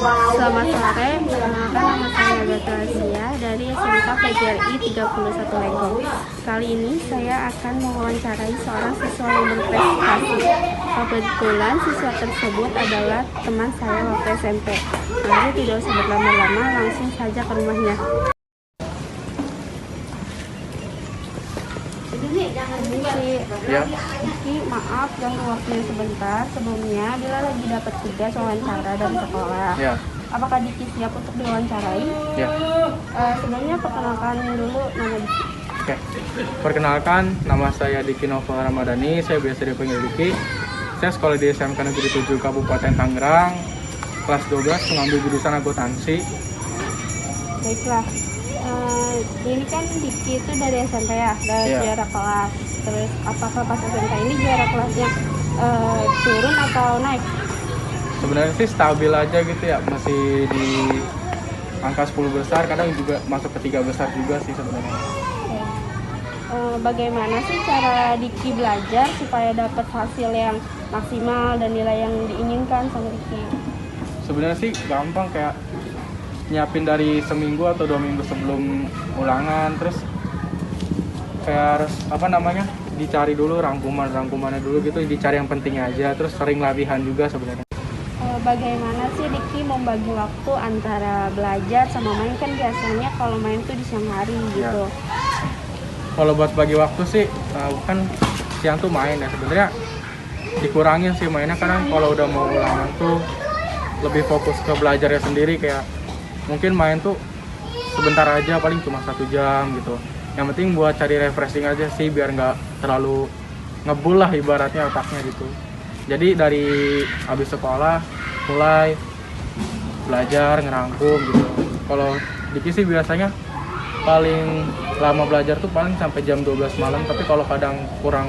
Selamat sore, perkenalkan nama saya Agatha Asia dari SMK PGRI 31 Legong. Kali ini saya akan mewawancarai seorang siswa yang berprestasi. Kebetulan siswa tersebut adalah teman saya waktu SMP. Lalu tidak usah berlama-lama, langsung saja ke rumahnya. Ya. Diki, maaf ganggu waktunya sebentar. Sebelumnya, bila lagi dapat tugas wawancara dari sekolah. Ya. Apakah Diki siap untuk diwawancarai? Ya. Sebelumnya perkenalkan dulu nama Diki. Oke. Perkenalkan, nama saya Diki Nova Ramadhani. Saya biasa dipanggil Diki. Saya sekolah di SMK Negeri 7 Kabupaten Tangerang. Kelas 12 mengambil jurusan akuntansi. Baiklah. Ini kan Diki itu dari SMP ya, dari juara kelas. Terus apakah pas SMP ini juara kelasnya turun atau naik? Sebenarnya sih stabil aja gitu ya, masih di angka 10 besar, kadang juga masuk ke 3 besar juga sih sebenarnya. Bagaimana sih cara Diki belajar supaya dapat hasil yang maksimal dan nilai yang diinginkan sama Diki? Sebenarnya sih gampang, kayak nyiapin dari seminggu atau 2 minggu sebelum ulangan, terus kayak harus dicari dulu rangkumannya dulu gitu, dicari yang penting aja, terus sering latihan juga sebenarnya. Bagaimana sih Diki membagi waktu antara belajar sama main? Kan biasanya kalau main tuh di siang hari gitu. Ya. Kalau buat bagi waktu sih kan siang tuh main ya, sebenarnya dikurangin sih mainnya, karena kalau udah mau ulangan tuh lebih fokus ke belajarnya sendiri, kayak mungkin main tuh sebentar aja, paling cuma 1 jam gitu. Yang penting buat cari refreshing aja sih, biar nggak terlalu ngebul lah ibaratnya otaknya gitu. Jadi dari habis sekolah mulai belajar, ngerangkum gitu. Kalau Diki sih biasanya paling lama belajar tuh paling sampai jam 12 malam, tapi kalau kadang kurang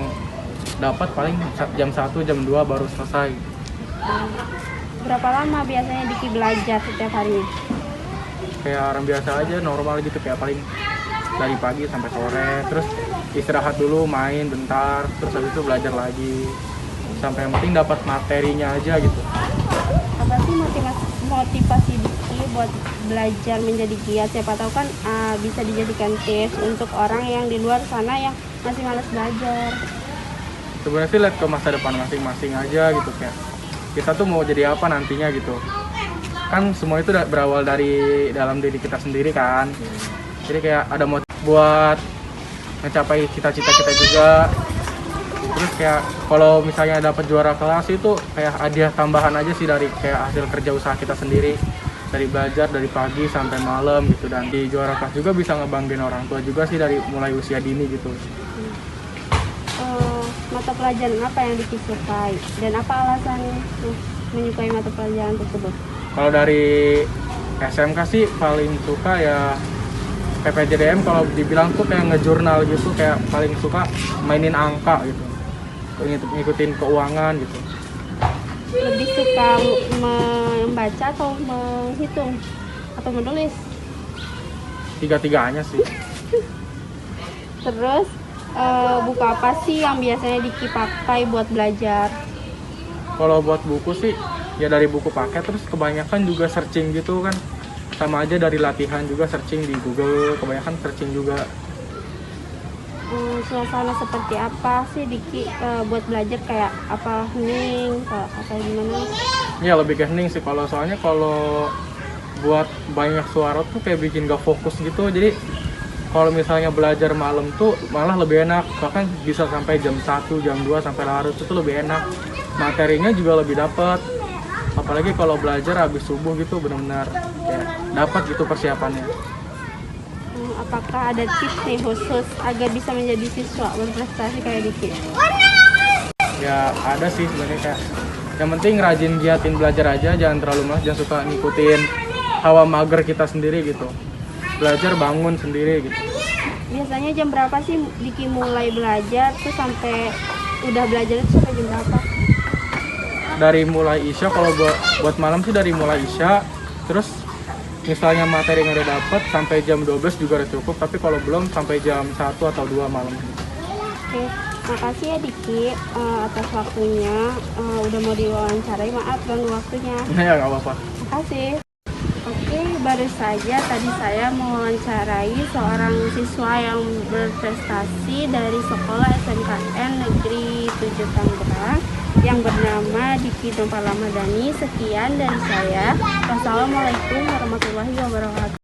dapat paling jam 1, jam 2 baru selesai. Berapa lama biasanya Diki belajar setiap harinya? Kayak orang biasa aja, normal gitu, kayak paling dari pagi sampai sore, terus istirahat dulu, main bentar, terus habis itu belajar lagi, sampai yang penting dapat materinya aja gitu. Apa sih motivasi Diki buat belajar menjadi giat? Siapa tahu kan bisa dijadikan tips untuk orang yang di luar sana yang masih malas belajar. Sebenarnya sih lihat ke masa depan masing-masing aja gitu, kayak kita tuh mau jadi apa nantinya gitu. Kan semua itu berawal dari dalam diri kita sendiri kan. Jadi kayak ada motivasi buat mencapai cita-cita kita juga. Terus kayak kalau misalnya dapat juara kelas itu kayak hadiah tambahan aja sih dari kayak hasil kerja usaha kita sendiri, dari belajar dari pagi sampai malam gitu. Dan di juara kelas juga bisa ngebanggain orang tua juga sih dari mulai usia dini gitu. Mata pelajaran apa yang Diki sukai dan apa alasan menyukai mata pelajaran tersebut? Kalau dari SMK sih paling suka ya PPJDM. Kalau dibilang tuh kayak ngejurnal gitu, kayak paling suka mainin angka gitu, ngikutin keuangan gitu. Lebih suka membaca atau menghitung atau menulis? Tiga-tiganya sih. Terus buku apa sih yang biasanya Diki pakai buat belajar? Kalau buat buku sih ya dari buku paket, terus kebanyakan juga searching gitu kan, sama aja dari latihan juga searching di Google, kebanyakan searching juga. Suasana seperti apa sih Diki buat belajar, kayak apa, hening atau gimana? Ya lebih ke hening sih, soalnya kalau buat banyak suara tuh kayak bikin gak fokus gitu. Jadi kalau misalnya belajar malam tuh malah lebih enak, bahkan bisa sampai jam 1, jam 2 sampai larut, itu lebih enak. Materinya juga lebih dapat. Apalagi kalau belajar habis subuh gitu, benar-benar kayak dapat gitu persiapannya. Apakah ada tips nih khusus agar bisa menjadi siswa berprestasi kayak Diki? Ya ada sih sebenarnya, kayak yang penting rajin giatin belajar aja, jangan terlalu malas, jangan suka ngikutin hawa mager kita sendiri gitu. Belajar bangun sendiri gitu. Biasanya jam berapa sih Diki mulai belajar tuh sampai udah belajar itu sampai jam berapa? Dari mulai Isya, kalau buat malam sih dari mulai Isya, terus misalnya materi yang udah dapat sampai jam 12 juga udah cukup, tapi kalau belum sampai jam 1 atau 2 malam. Oke, makasih ya Diki atas waktunya, udah mau diwawancarai, maaf ganggu waktunya. Ya nggak apa-apa. kasih. Oke, baru saja tadi saya mewawancarai seorang siswa yang berprestasi dari sekolah SMKN Negeri 7 Tangerang yang bernama Diki Nopala Madani. Sekian dari saya. Wassalamualaikum warahmatullahi wabarakatuh.